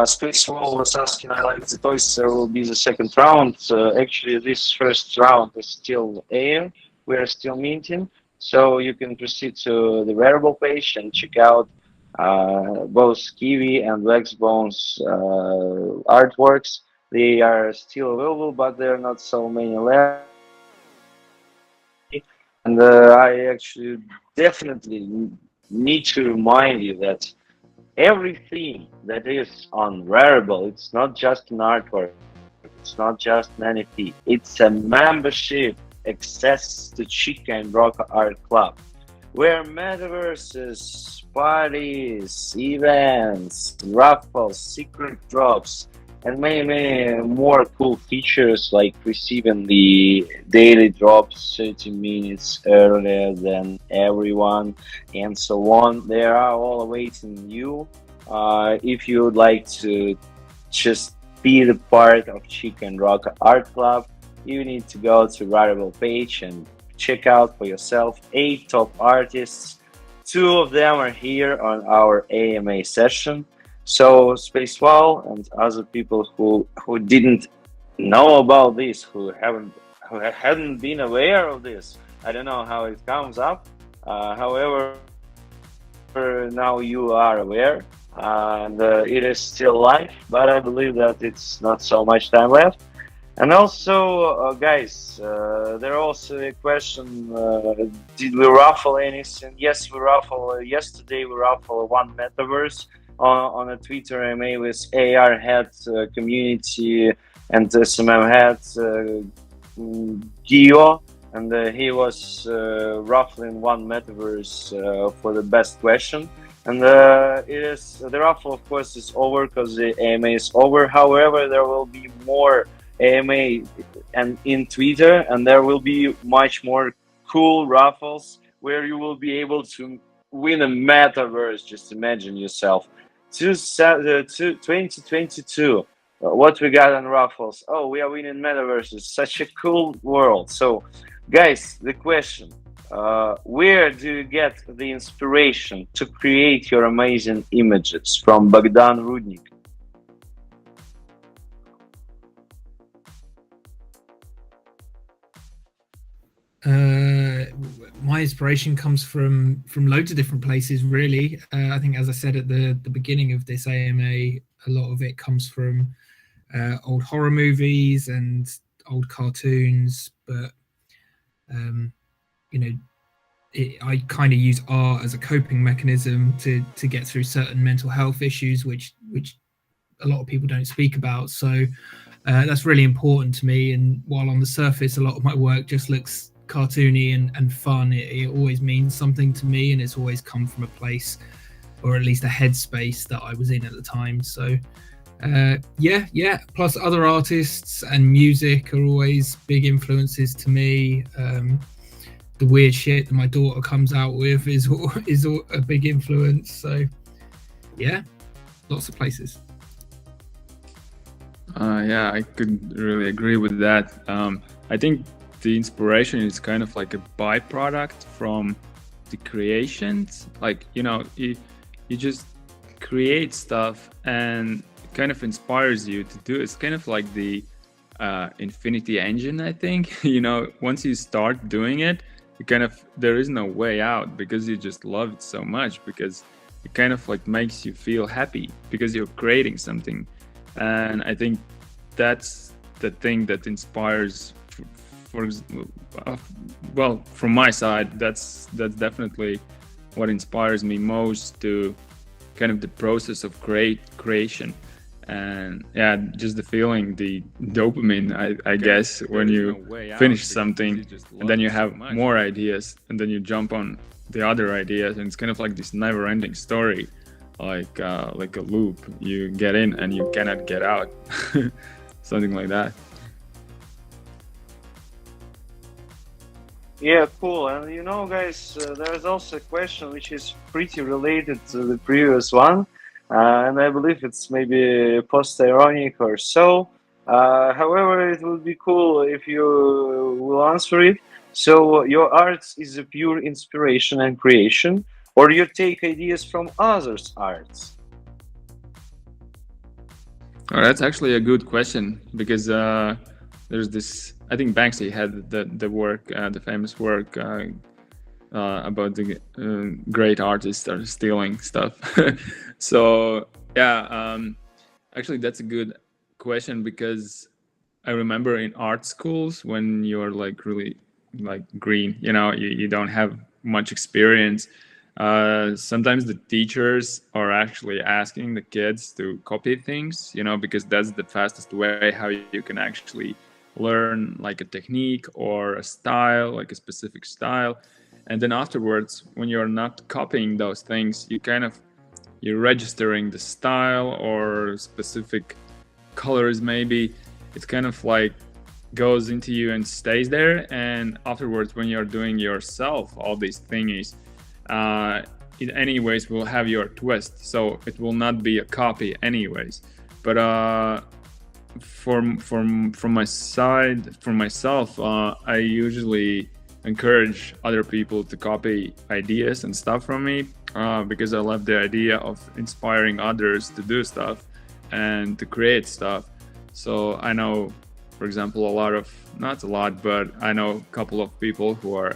Space Wall was asking, I like the toys, there will be the second round. Actually, this first round is still air. We're still minting. So you can proceed to the wearable page and check out both KIWIE and WAXBONES artworks. They are still available, but there are not so many left. And I actually definitely need to remind you that everything that is on wearable, it's not just an artwork, it's not just an NFT, it's a membership access to Chiko and Roko Art Club, where metaverses, parties, events, raffles, secret drops, and many more cool features, like receiving the daily drops 30 minutes earlier than everyone, and so on. They are all awaiting you. If you would like to just be the part of Chiko and Roko Art Club, you need to go to Rarible page and check out for yourself 8 top artists. 2 of them are here on our AMA session. So Spacewall and other people who didn't know about this, who hadn't been aware of this, I don't know how it comes up. However, now you are aware, and it is still live, but I believe that it's not so much time left. And also, guys, there also a question, did we raffle anything? Yes, we raffle. Yesterday we raffle 1 metaverse on a Twitter AMA with AR head community and SMM head Gio, and he was raffling 1 metaverse for the best question. And it is, the raffle of course is over because the AMA is over. However, there will be more AMA and in Twitter, and there will be much more cool raffles where you will be able to win a metaverse. Just imagine yourself. 2022, what we got on Raffles? Oh, we are winning metaverses. Such a cool world. So, guys, the question: where do you get the inspiration to create your amazing images? From Bogdan Rudnik. My inspiration comes from loads of different places, really. I think, as I said at the beginning of this AMA, a lot of it comes from old horror movies and old cartoons, but you know, I kind of use art as a coping mechanism to get through certain mental health issues, which a lot of people don't speak about. So that's really important to me. And while on the surface, a lot of my work just looks cartoony and fun, it always means something to me, and it's always come from a place, or at least a headspace that I was in at the time. So yeah. Plus other artists and music are always big influences to me. The weird shit that my daughter comes out with is a big influence. So yeah, lots of places. Yeah, I could really agree with that. I think the inspiration is kind of like a byproduct from the creations. Like, you just create stuff and it kind of inspires you to do. It's kind of like the infinity engine, I think. Once you start doing it, there is no way out, because you just love it so much, because it kind of like makes you feel happy because you're creating something. And I think that's the thing that inspires, well, from my side, that's definitely what inspires me most, to kind of the process of creation. And yeah, just the feeling, the dopamine, I guess, when you finish something and then you have more ideas and then you jump on the other ideas, and it's kind of like this never-ending story, like a loop. You get in and you cannot get out. Something like that. Yeah, cool. And guys, there's also a question which is pretty related to the previous one, and I believe it's maybe post-ironic or so. However, it would be cool if you will answer it. So, your art is a pure inspiration and creation, or you take ideas from others' arts? Oh, that's actually a good question, because there's this. I think Banksy had the work, the famous work about the great artists are stealing stuff. So yeah, actually that's a good question, because I remember in art schools, when you're like really like green, you don't have much experience. Sometimes the teachers are actually asking the kids to copy things, because that's the fastest way how you can actually learn like a technique or a style, like a specific style. And then afterwards, when you're not copying those things, you're registering the style or specific colors. Maybe it's kind of like goes into you and stays there. And afterwards, when you're doing yourself all these thingies, it anyways will have your twist, so it will not be a copy anyways. But from my side, for myself, I usually encourage other people to copy ideas and stuff from me, because I love the idea of inspiring others to do stuff and to create stuff. So I know, for example, not a lot, but I know a couple of people who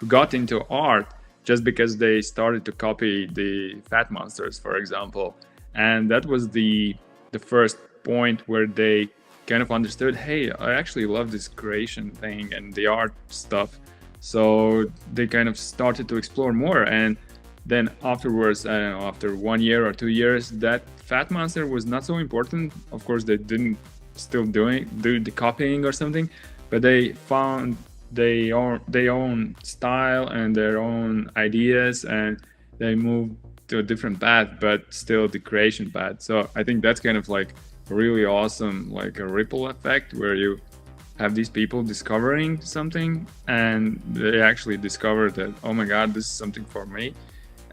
got into art just because they started to copy the Fat Monsters, for example. And that was the first point where they kind of understood, hey, I actually love this creation thing and the art stuff. So they kind of started to explore more. And then afterwards, I don't know, after 1 year or 2 years, that Fat Monster was not so important. Of course, they didn't still do the copying or something, but they found their own style and their own ideas, and they moved to a different path, but still the creation path. So I think that's kind of like really awesome, like a ripple effect, where you have these people discovering something and they actually discover that, oh my god, this is something for me.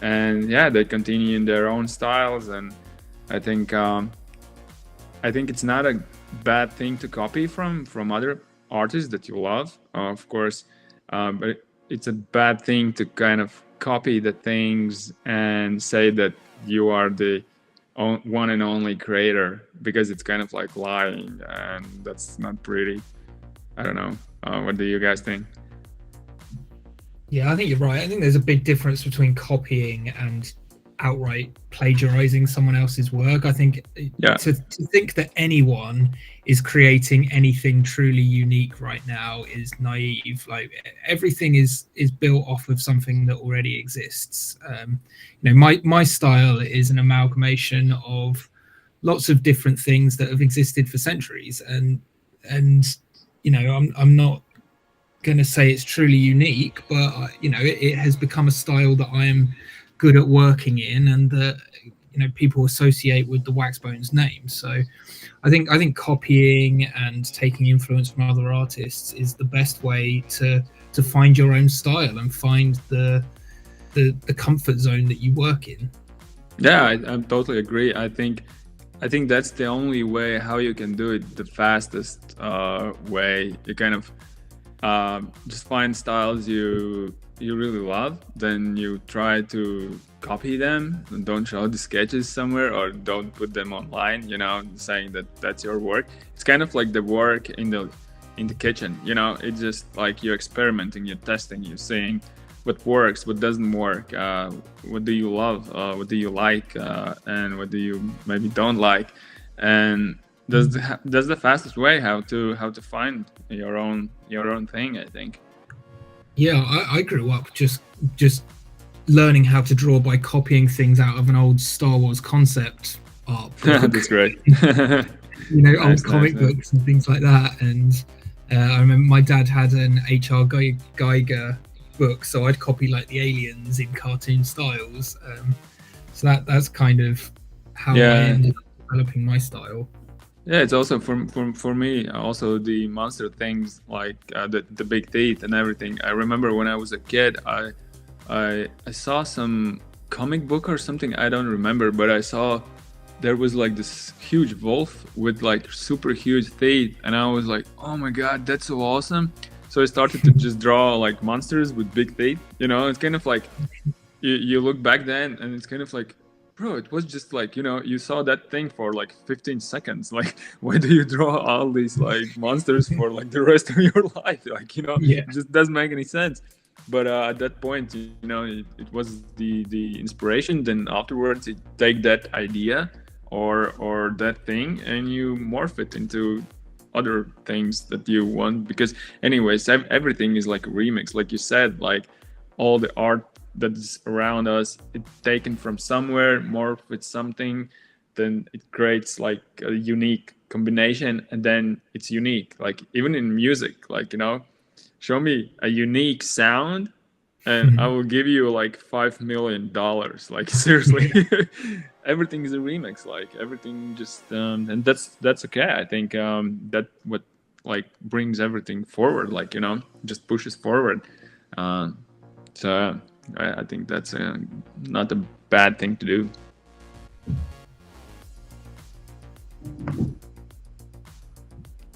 And yeah, they continue in their own styles. And I think I think it's not a bad thing to copy from other artists that you love, of course, but it's a bad thing to kind of copy the things and say that you are the one and only creator, because it's kind of like lying, and that's not pretty. I don't know. What do you guys think? Yeah, I think you're right. I think there's a big difference between copying and outright plagiarizing someone else's work. I think to think that anyone is creating anything truly unique right now is naive. Like, everything is built off of something that already exists. You know, my style is an amalgamation of lots of different things that have existed for centuries, and you know, I'm not going to say it's truly unique, but you know, it has become a style that I am good at working in, and that, you know, people associate with the WAXBONES name. So I think copying and taking influence from other artists is the best way to find your own style and find the comfort zone that you work in. Yeah, I totally agree. I think that's the only way how you can do it the fastest way. You kind of just find styles you really love, then you try to copy them, and don't show the sketches somewhere, or don't put them online, you know, saying that that's your work. It's kind of like the work in the kitchen, you know. It's just like you're experimenting, you're testing, you're seeing what works, what doesn't work, what do you love, what do you like, and what do you maybe don't like, and that's the fastest way how to find your own thing, I think. Yeah, I grew up just learning how to draw by copying things out of an old Star Wars concept art book. That's great. You know, old comic books and things like that. And I remember my dad had an H.R. Geiger book, so I'd copy like the aliens in cartoon styles. So that's kind of how I ended up developing my style. Yeah, it's also for me also the monster things, like the big teeth and everything. I remember when I was a kid, I saw some comic book or something, I don't remember, but I saw there was like this huge wolf with like super huge teeth, and I was like, oh my god, that's so awesome. So I started to just draw like monsters with big teeth, you know. It's kind of like you look back then and it's kind of like, bro, it was just like, you know, you saw that thing for like 15 seconds. Like, why do you draw all these like monsters for like the rest of your life? Like, you know, it just doesn't make any sense. But at that point, you know, it was the inspiration. Then afterwards, you take that idea or that thing and you morph it into other things that you want. Because anyways, everything is like a remix. Like you said, like all the art that is around us, it's taken from somewhere, morphed with something, then it creates like a unique combination, and then it's unique. Like even in music, like, you know, show me a unique sound and I will give you like $5 million. Like, seriously. Everything is a remix, like everything just and that's okay. I think that what like brings everything forward, like, you know, just pushes forward. So I think that's not a bad thing to do.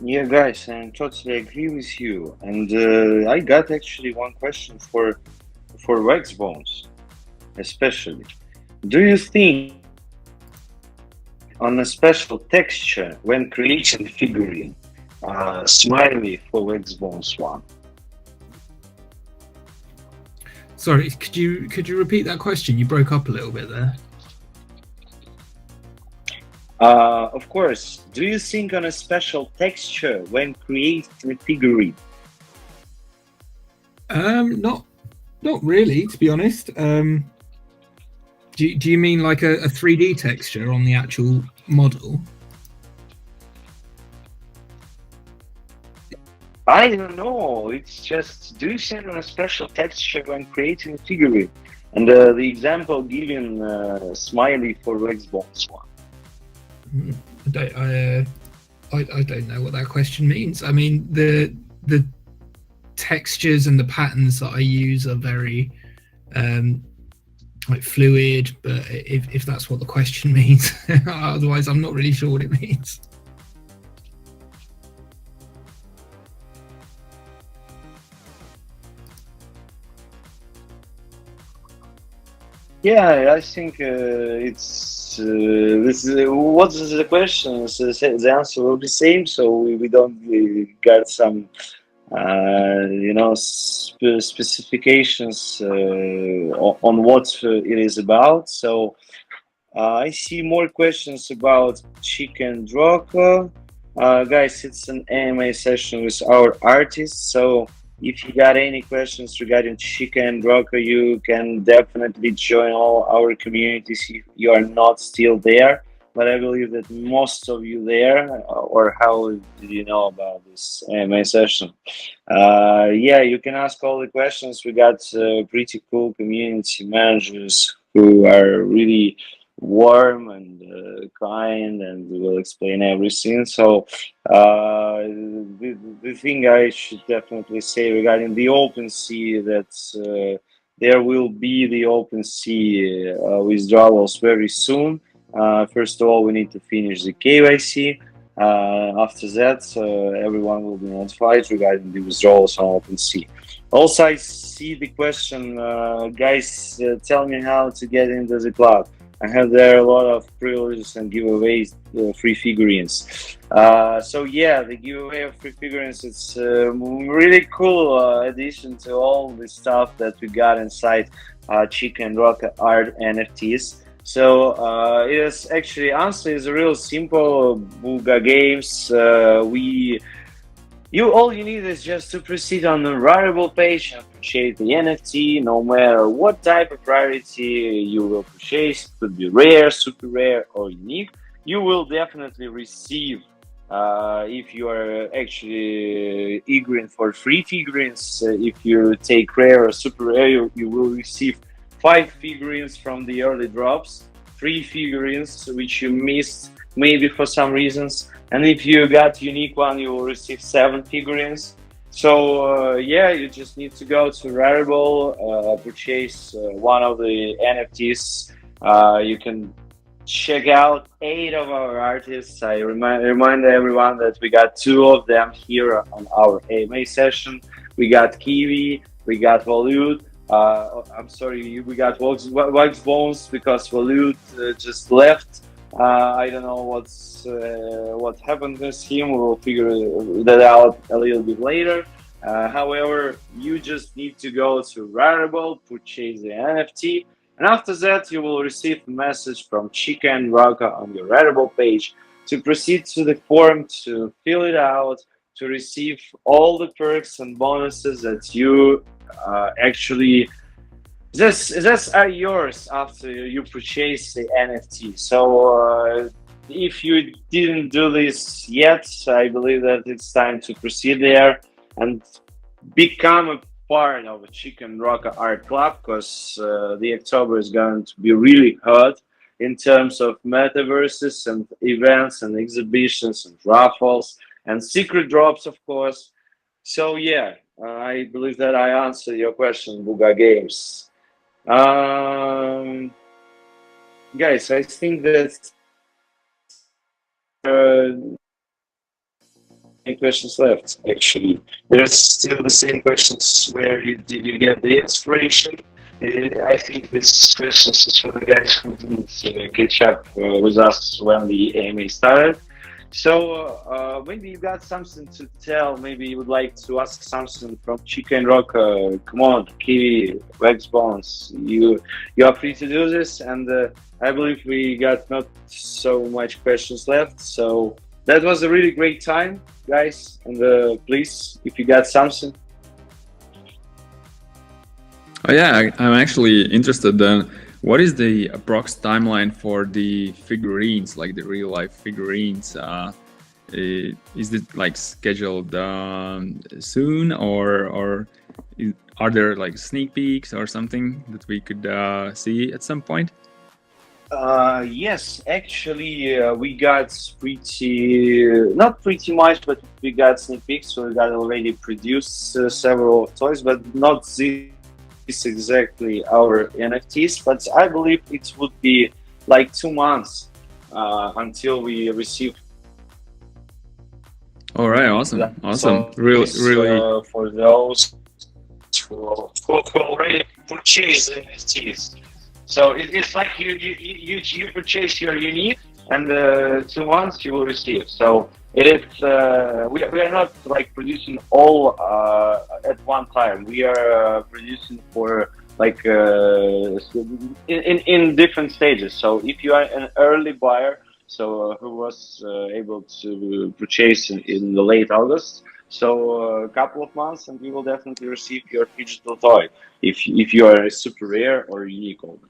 Yeah, guys, I totally agree with you. And I got actually one question for WAXBONES, especially. Do you think on a special texture when creating figurine, smiley for WAXBONES one? Sorry, could you repeat that question? You broke up a little bit there. Of course. Do you think on a special texture when creating a figurine? Not really, to be honest. Do you mean like a 3D texture on the actual model? I don't know. It's just, do you think on a special texture when creating a figurine? And the example given, smiley for WAXBONES one. I don't know what that question means. I mean, the textures and the patterns that I use are very like fluid, but if that's what the question means, otherwise I'm not really sure what it means. Yeah, I think it's this. What is the question? So the answer will be same. So we don't get some specifications on what it is about. So I see more questions about Chiko and Roko. Guys, it's an AMA session with our artists. So if you got any questions regarding Chiko and Roko, you can definitely join all our communities if you are not still there. But I believe that most of you there, or how did you know about this AMA session? Yeah, you can ask all the questions. We got pretty cool community managers who are really warm and kind, and will explain everything. So the thing I should definitely say regarding the OpenSea, that there will be the OpenSea withdrawals very soon. First of all, we need to finish the KYC. After that, everyone will be notified regarding the withdrawals on OpenSea. Also, I see the question, guys, tell me how to get into the club. I have there a lot of privileges and giveaways, free figurines. So yeah, the giveaway of free figurines, it's a really cool addition to all the stuff that we got inside Chiko and Roko art NFTs. So it is actually, honestly, it's a real simple Booga games. All you need is just to proceed on the variable page and purchase the NFT, no matter what type of rarity you will purchase. It could be rare, super rare, or unique. You will definitely receive, if you are actually eager for free figurines. If you take rare or super rare, you will receive 5 figurines from the early drops, 3 figurines which you missed maybe for some reasons, and if you got unique one, you will receive 7 figurines. So yeah, you just need to go to Rarible, purchase one of the NFTs. You can check out 8 of our artists. I remind everyone that we got 2 of them here on our AMA session. We got KIWIE, we got VOLLUT. I'm sorry, we got WAXBONES because VOLLUT just left. I don't know what happened with him. We'll figure that out a little bit later. However, you just need to go to Rarible, purchase the NFT, and after that you will receive a message from Chiko and Roko on your Rarible page to proceed to the form, to fill it out, to receive all the perks and bonuses that you actually This are yours after you purchase the NFT. So if you didn't do this yet, I believe that it's time to proceed there and become a part of a Chiko and Roko Art Club, because the October is going to be really hot in terms of metaverses and events and exhibitions and raffles and secret drops, of course. So yeah, I believe that I answered your question, Booga Games. Guys, I think that any questions left. Actually, there's still the same questions. Where did you get the inspiration? I think this questions is for the guys who didn't catch up with us when the AMA started. So maybe you got something to tell. Maybe you would like to ask something from Chiko and Roko. Come on, KIWIE, WAXBONES. You are free to do this. And I believe we got not so much questions left. So that was a really great time, guys. And please, if you got something. Oh yeah, I'm actually interested then. What is the approx timeline for the figurines, like the real life figurines? Is it like scheduled soon, or are there like sneak peeks or something that we could see at some point? Yes, actually, we got not pretty much, but we got sneak peeks. So we got already produced several toys, but not this exactly our NFTs. But I believe it would be like 2 months until we receive. All right, awesome, awesome. Really, for those who already purchased NFTs. So it's like you purchase your unique, and 2 months you will receive. So it is we are not like producing all at one time. We are producing for like in different stages. So if you are an early buyer, so who was able to purchase in the late August, so a couple of months, and you will definitely receive your digital toy if you are a super rare or unique holder.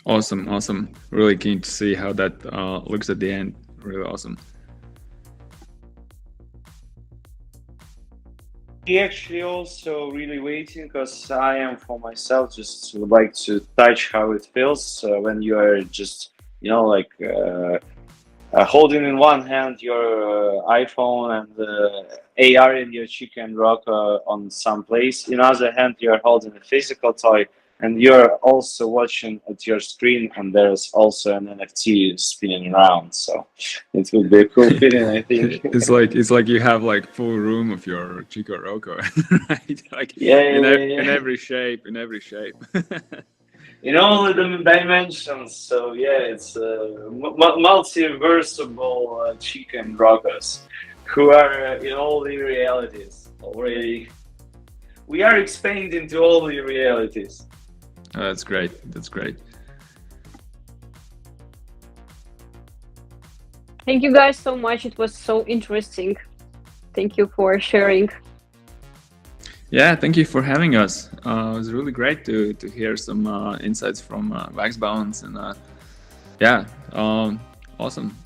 Awesome, awesome. Really keen to see how that looks at the end. Really awesome. We actually also really waiting, because I am for myself just would like to touch how it feels when you are just, you know, like holding in one hand your iPhone and AR in your Chiko and Roko on some place. In other hand, you're holding a physical toy, and you're also watching at your screen, and there's also an NFT spinning around. So it will be a cool feeling, I think. It's like you have like full room of your Chiko Roko, right? Like in every shape, in every shape. In all the dimensions, so yeah, it's multiversable Chiko and Rokos, who are in all the realities already. We are expanding to all the realities. Oh, that's great. That's great. Thank you guys so much. It was so interesting. Thank you for sharing. Yeah, thank you for having us. It was really great to hear some insights from WAXBONES, and yeah, awesome.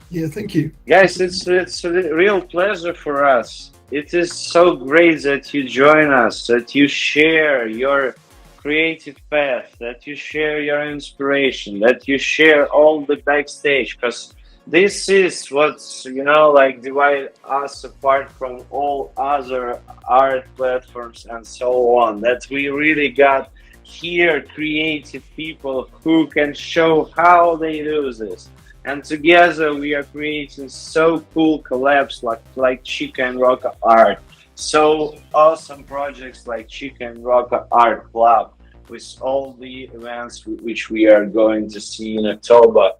Yeah, thank you. Guys, it's a real pleasure for us. It is so great that you join us, that you share your creative path, that you share your inspiration, that you share all the backstage, because this is what's, you know, like divide us apart from all other art platforms and so on, that we really got here creative people who can show how they do this, and together we are creating so cool collabs like Chiko and Roko Art, so awesome projects like Chiko and Roko Art Club, with all the events which we are going to see in October.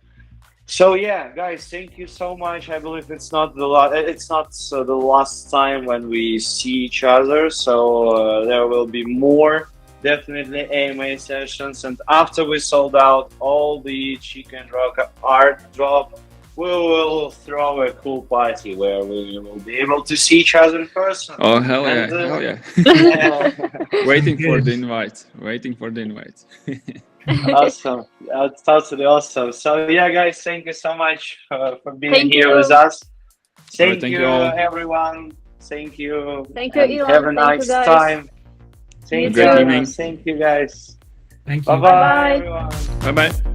So yeah, guys, thank you so much. I believe it's not the last time when we see each other. So there will be more, definitely AMA sessions. And after we sold out all the Chiko and Roko Art drop, we will throw a cool party where we will be able to see each other in person. Oh hell yeah, And, hell yeah! yeah. Waiting for the invite. Waiting for the invite. Awesome. That's totally awesome. So yeah, guys, thank you so much for being Thank here you. with us. Thank thank you, you all. everyone. Thank you. Thank you, And Elon. have a Thank nice you, guys. time. Thank Great you. evening. Thank you, guys. Thank you. Bye-bye, Bye-bye. everyone. Bye bye.